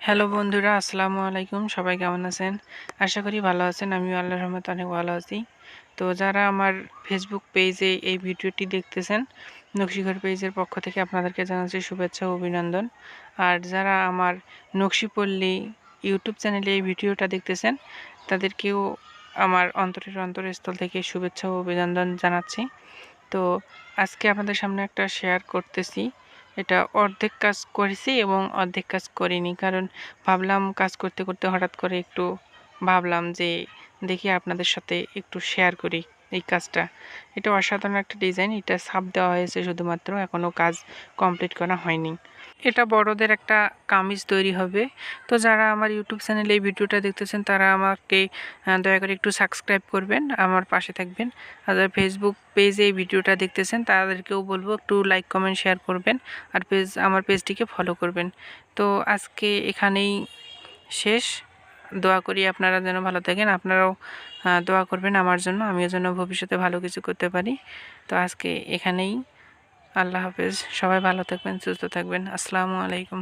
Hello বন্ধুরা, আসসালামু আলাইকুম। সবাই কেমন আছেন? আশা করি ভালো আছেন। আমিও আল্লাহর রহমতে অনেক ভালো আছি। তো যারা আমার ফেসবুক পেজে এই ভিডিওটি দেখতেছেন, নকশিঘর পেজের পক্ষ থেকে আপনাদেরকে জানাচ্ছি শুভেচ্ছা ও অভিনন্দন। আর যারা আমার নকশিপল্লী ইউটিউব চ্যানেলে এই ভিডিওটা দেখতেছেন, তাদেরকেও আমার অন্তরের অন্তরস্থল থেকে শুভেচ্ছা ও অভিনন্দন জানাচ্ছি। তো আজকে আপনাদের সামনে একটা শেয়ার করতেছি। এটা অর্ধেক কাজ করেছি এবং অর্ধেক কাজ করিনি, কারণ ভাবলাম কাজ করতে করতে হঠাৎ করে একটু ভাবলাম যে দেখি আপনাদের সাথে একটু শেয়ার করি এই কাজটা। এটা অসাধারণ একটা ডিজাইন। এটা ছাপ দেওয়া হয়েছে শুধুমাত্র, এখনও কাজ কমপ্লিট করা হয়নি। এটা বড়দের একটা কামিজ তৈরি হবে। তো যারা আমার ইউটিউব চ্যানেলে এই ভিডিওটা দেখতেছেন, তারা আমাকে দয়া করে একটু সাবস্ক্রাইব করবেন, আমার পাশে থাকবেন। আর যারা ফেসবুক পেজে এই ভিডিওটা দেখতেছেন, তাদেরকেও বলবো একটু লাইক কমেন্ট শেয়ার করবেন, আর আমার পেজটিকে ফলো করবেন। তো আজকে এখানেই শেষ। দোয়া করি আপনারা যেন ভালো থাকেন। আপনারাও দোয়া করবেন আমার জন্য, আমিও যেন ভবিষ্যতে ভালো কিছু করতে পারি। তো আজকে এখানেই। আল্লাহ হাফেজ। সবাই ভালো থাকবেন, সুস্থ থাকবেন। আসসালামু আলাইকুম।